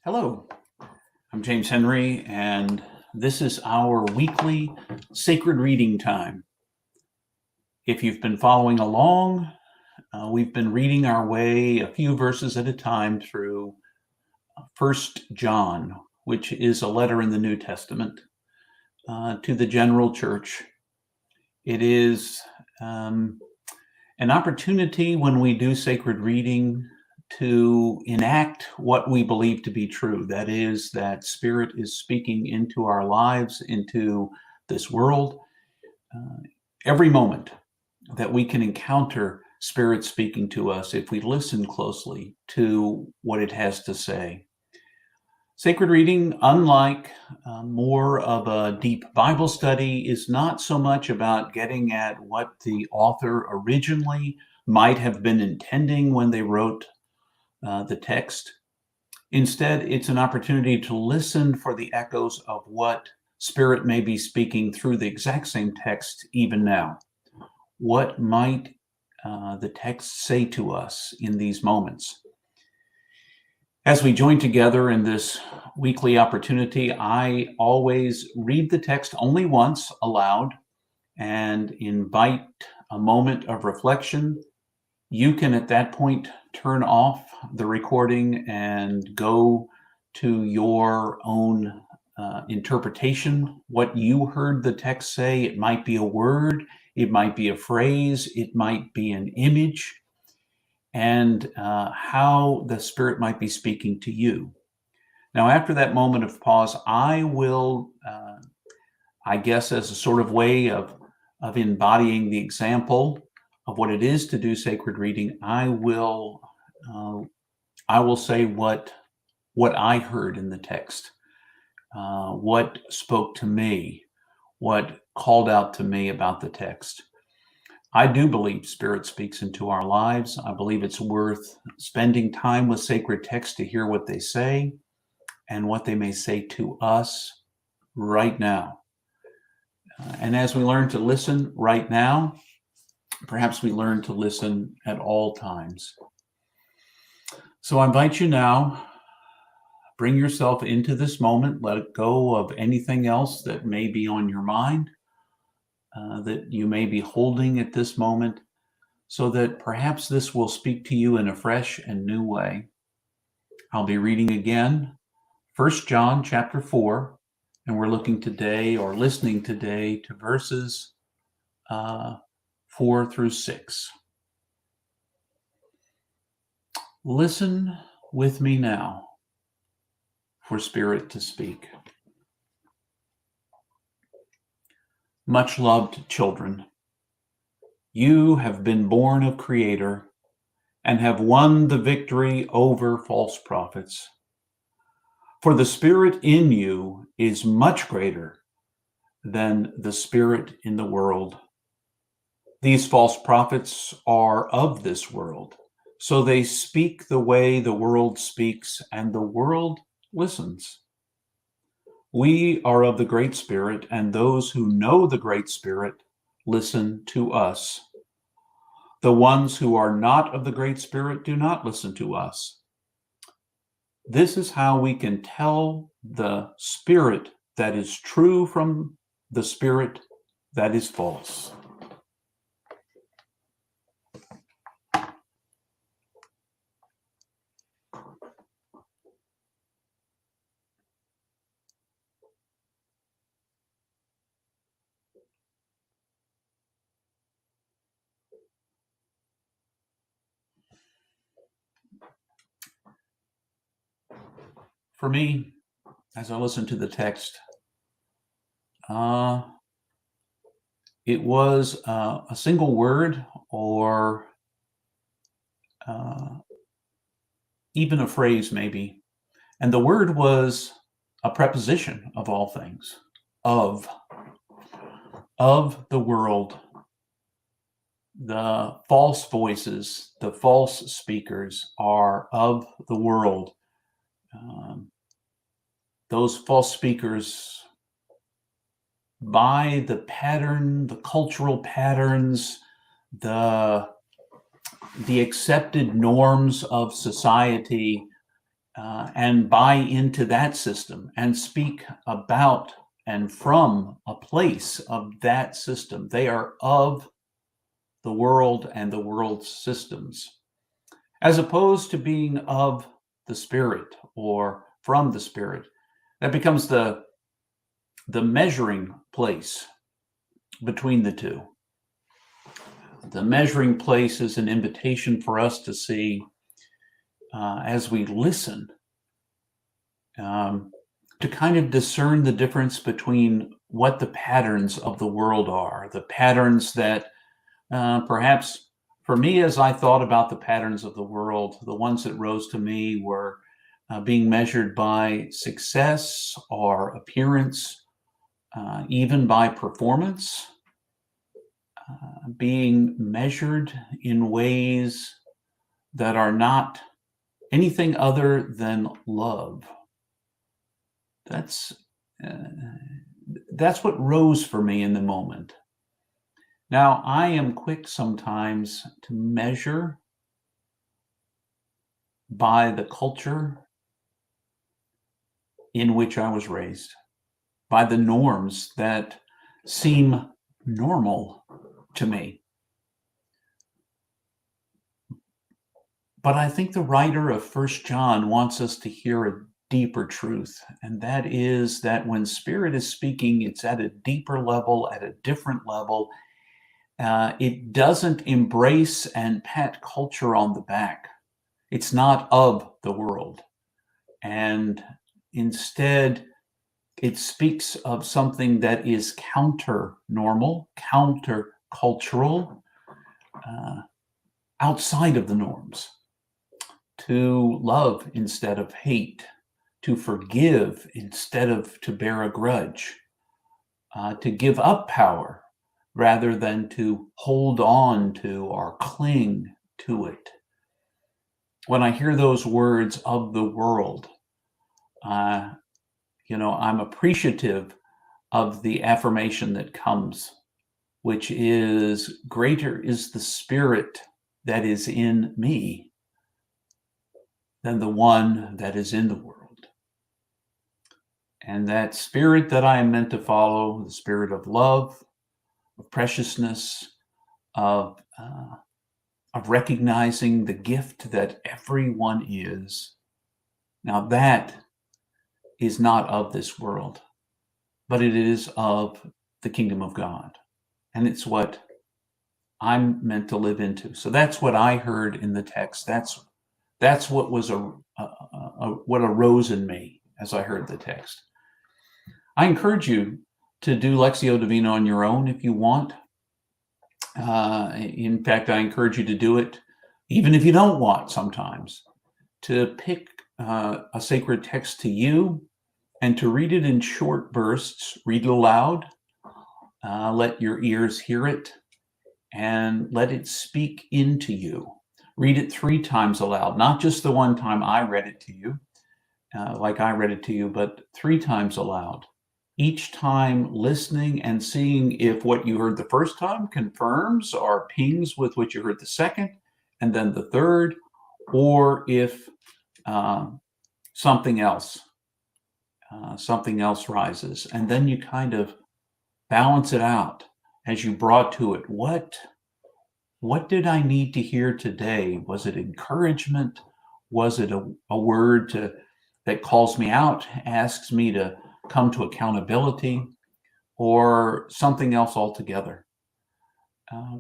Hello, I'm James Henry, and this is our weekly sacred reading time. If you've been following along, we've been reading our way a few verses at a time through 1 John, which is a letter in the New Testament to the general church. It is an opportunity when we do sacred reading to enact what we believe to be true. That is, that Spirit is speaking into our lives, into this world. Every moment that we can encounter Spirit speaking to us if we listen closely to what it has to say. Sacred reading, unlike more of a deep Bible study, is not so much about getting at what the author originally might have been intending when they wrote the text. Instead, it's an opportunity to listen for the echoes of what Spirit may be speaking through the exact same text even now. What might the text say to us in these moments? As we join together in this weekly opportunity, I always read the text only once aloud and invite a moment of reflection. You can at that point turn off the recording and go to your own interpretation, what you heard the text say. It might be a word, it might be a phrase, it might be an image, and how the Spirit might be speaking to you. Now, after that moment of pause, I will, I guess, as a sort of way of embodying the example of what it is to do sacred reading, I will say what I heard in the text, what spoke to me, what called out to me about the text. I do believe Spirit speaks into our lives. I believe it's worth spending time with sacred texts to hear what they say and what they may say to us right now. And as we learn to listen right now, perhaps we learn to listen at all times. So I invite you now, bring yourself into this moment, let go of anything else that may be on your mind, that you may be holding at this moment, so that perhaps this will speak to you in a fresh and new way. I'll be reading again, 1 John chapter 4, and we're looking today, or listening today, to verses 4 through 6. Listen with me now for Spirit to speak. Much loved children, you have been born of Creator and have won the victory over false prophets. For the Spirit in you is much greater than the spirit in the world. These false prophets are of this world, so they speak the way the world speaks, and the world listens. We are of the Great Spirit, and those who know the Great Spirit listen to us. The ones who are not of the Great Spirit do not listen to us. This is how we can tell the spirit that is true from the spirit that is false. For me, as I listen to the text, it was a single word, or even a phrase maybe. And the word was a preposition of all things, of the world. The false voices, the false speakers are of the world. Those false speakers, by the pattern, the cultural patterns, the accepted norms of society, and buy into that system and speak about and from a place of that system. They are of the world and the world's systems, as opposed to being of the Spirit or from the Spirit. That becomes the measuring place between the two. The measuring place is an invitation for us to see, as we listen, to kind of discern the difference between what the patterns of the world are, the patterns that perhaps for me, as I thought about the patterns of the world, the ones that rose to me were being measured by success or appearance, even by performance, being measured in ways that are not anything other than love. That's what rose for me in the moment. Now, I am quick sometimes to measure by the culture in which I was raised, by the norms that seem normal to me. But I think the writer of 1 John wants us to hear a deeper truth, and that is that when Spirit is speaking, it's at a deeper level, at a different level. It doesn't embrace and pat culture on the back. It's not of the world. And instead, it speaks of something that is counter-normal, counter-cultural, outside of the norms. To love instead of hate, to forgive instead of to bear a grudge, to give up power rather than to hold on to or cling to it. When I hear those words of the world, I'm appreciative of the affirmation that comes, which is, greater is the Spirit that is in me than the one that is in the world. And that Spirit that I am meant to follow, the Spirit of love, of preciousness, of recognizing the gift that everyone is. Now that is not of this world, but it is of the kingdom of God. And it's what I'm meant to live into. So that's what I heard in the text. That's what was what arose in me as I heard the text. I encourage you to do Lectio Divina on your own if you want. In fact, I encourage you to do it even if you don't want sometimes, to pick a sacred text to you and to read it in short bursts, read it aloud, let your ears hear it, and let it speak into you. Read it 3 times aloud, not just the one time I read it to you, like I read it to you, but 3 times aloud. Each time listening and seeing if what you heard the first time confirms or pings with what you heard the second, and then the third, or if something else rises. And then you kind of balance it out as you brought to it. What did I need to hear today? Was it encouragement? Was it a word that calls me out, asks me to come to accountability, or something else altogether?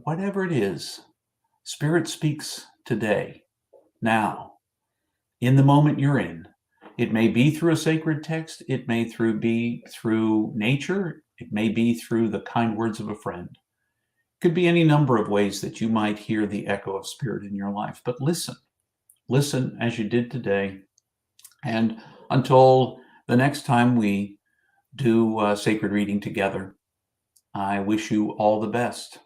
Whatever it is, Spirit speaks today, now, in the moment you're in. It may be through a sacred text. It may be through nature. It may be through the kind words of a friend. Could be any number of ways that you might hear the echo of Spirit in your life. But listen as you did today. And until the next time we do sacred reading together, I wish you all the best.